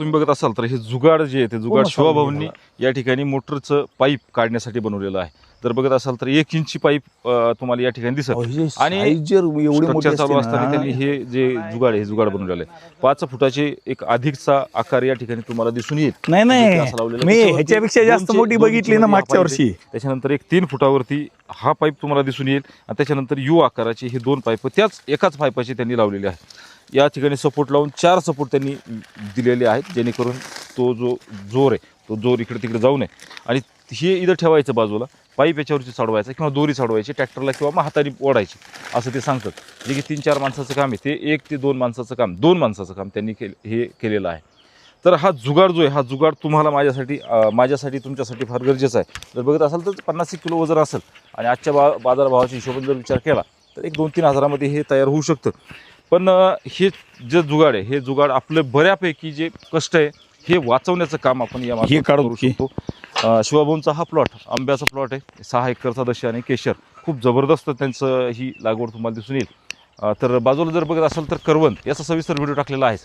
तुम्ही बघत असाल तर हे जुगाड जे आहे ते जुगाड शिवाभाऊंनी या ठिकाणी मोटरचं पाईप काढण्यासाठी बनवलेलं आहे. जर बघत असाल तर 1 इंची पाईप तुम्हाला या ठिकाणी दिसत आणि स्ट्रक्चर चालू असताना त्यांनी हे जे जुगाड आहे हे जुगाड बनवलेलं आहे. 5 फुटाचे एक अधिकचा आकार या ठिकाणी तुम्हाला दिसून येईल. नाही मी ह्याच्यापेक्षा जास्त मोठी बघितली ना मागच्या वर्षी. त्याच्यानंतर एक 3 फुटावरती हा पाईप तुम्हाला दिसून येईल आणि त्याच्यानंतर यू आकाराचे हे 2 पाईप त्याच एकाच पाईपाचे त्यांनी लावलेले आहेत. या ठिकाणी सपोर्ट लावून 4 सपोर्ट त्यांनी दिलेले आहेत जेणेकरून तो जो जोर आहे तो जोर इकडे तिकडे जाऊ नये. आणि हे इथं ठेवायचं बाजूला, पाईप याच्यावरती चढवायचं किंवा दोरी चढवायची ट्रॅक्टरला किंवा मग हाताने ओढायची असं ते सांगतात. जे की 3-4 माणसाचं काम आहे ते 1 ते 2 माणसाचं काम 2 माणसाचं काम त्यांनी हे केलेलं आहे. तर हा जुगाड जो आहे हा जुगाड तुम्हाला माझ्यासाठी तुमच्यासाठी फार गरजेचा आहे. जर बघत असाल तर 50 किलो वजन असेल आणि आजच्या बाजारभावाच्या हिशोबाने जर विचार केला तर 1-2-3 हजारामध्ये हे तयार होऊ शकतं. पण हे जे जुगाड आहे हे जुगाड आपलं बऱ्यापैकी जे कष्ट आहे हे वाचवण्याचं काम आपण या मागे करू शकतो. शिवाभाऊंचा हा प्लॉट आंब्याचा प्लॉट आहे. 6 एकरचा दशी आणि केशर खूप जबरदस्त त्यांचं ही लागवड तुम्हाला दिसून येईल. तर बाजूला जर बघत असाल तर करवंद याचा सविस्तर व्हिडिओ टाकलेला आहे.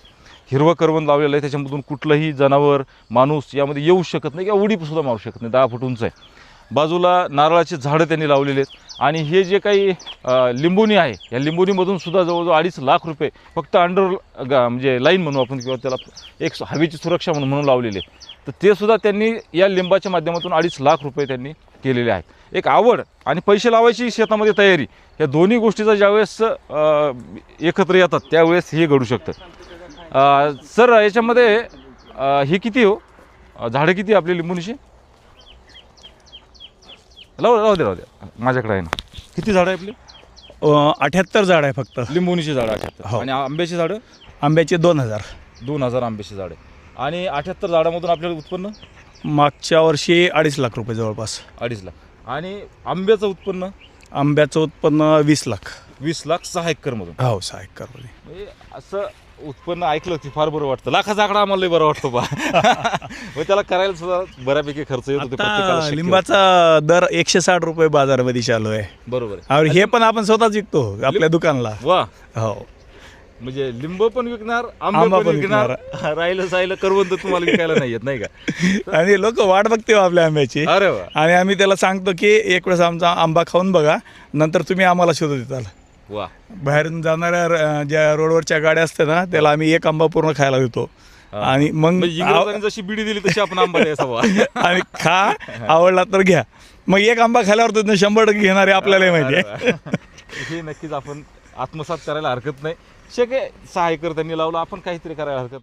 हिरवं करवंद लावलेलं आहे. त्याच्यामधून कुठलंही जनावर माणूस यामध्ये येऊ शकत नाही किंवा उडी सुद्धा मारू शकत नाही. 10 फूट उंच आहे. बाजूला नारळाची झाडं त्यांनी लावलेली आहेत आणि हे जे काही लिंबोणी आहे या लिंबोणीमधून सुद्धा जवळजवळ 2.5 लाख रुपये फक्त म्हणजे लाईन म्हणू आपण किंवा त्याला एक हवेची सुरक्षा म्हणून लावलेली आहे. तर ते सुद्धा त्यांनी या लिंबाच्या माध्यमातून 2.5 लाख रुपये त्यांनी केलेले आहेत. एक आवड आणि पैसे लावायची शेतामध्ये तयारी या दोन्ही गोष्टीचा ज्यावेळेस एकत्र येतात त्यावेळेस हे घडू शकतं. सर याच्यामध्ये हे किती हो झाडं किती आपली लिंबोणीची? राहू दे माझ्याकडे आहे ना. किती झाडं आहे आपली? 78 झाड आहे फक्त लिंबोणीची झाडं 78. आणि आंब्याची झाडं? आंब्याचे 2000 आंब्याची झाडं. आणि 78 झाडामधून आपल्याला उत्पन्न मागच्या वर्षी 2.5 लाख रुपये जवळपास. 2.5 लाख. आणि आंब्याचं उत्पन्न? आंब्याचं उत्पन्न 20 लाख. 20 लाख 6 एकरमधून? हो 6 एकरमध्ये. म्हणजे असं उत्पन्न ऐकलं की फार बरं वाटतं. लाखाचा आकडा आम्हाला बरं वाटतो बा. त्याला करायला सुद्धा बऱ्यापैकी खर्च येत होतो. लिंबाचा दर 160 रुपये बाजारामध्ये चालू आहे. बरोबर. आणि हे पण आपण स्वतःच विकतो आपल्या दुकानला. वा. हो म्हणजे लिंब पण विकणार, आंबा पण विकणार, राहिलं करवंद तुम्हाला विकायला नाही येत नाही का? आणि लोक वाट बघते आपल्या आंब्याची. अरे वा. आणि आम्ही त्याला सांगतो की एक वेळेस आमचा आंबा खाऊन बघा, नंतर तुम्ही आम्हाला शोधत येताल. वा. बाहेरून जाणाऱ्या ज्या रोडवरच्या गाड्या असतात ना त्याला आम्ही एक आंबा पूर्ण खायला देतो. आणि मग जशी बिडी दिली तशी आपण आंबा द्यायचा. आणि खा, आवडला तर घ्या. मग एक आंबा खाल्यावर तर 100% घेणारे आपल्याला माहिती आहे. हे नक्कीच आपण आत्मसात करायला हरकत नाही. 6 एकर त्यांनी लावलं, आपण काहीतरी करायला हरकत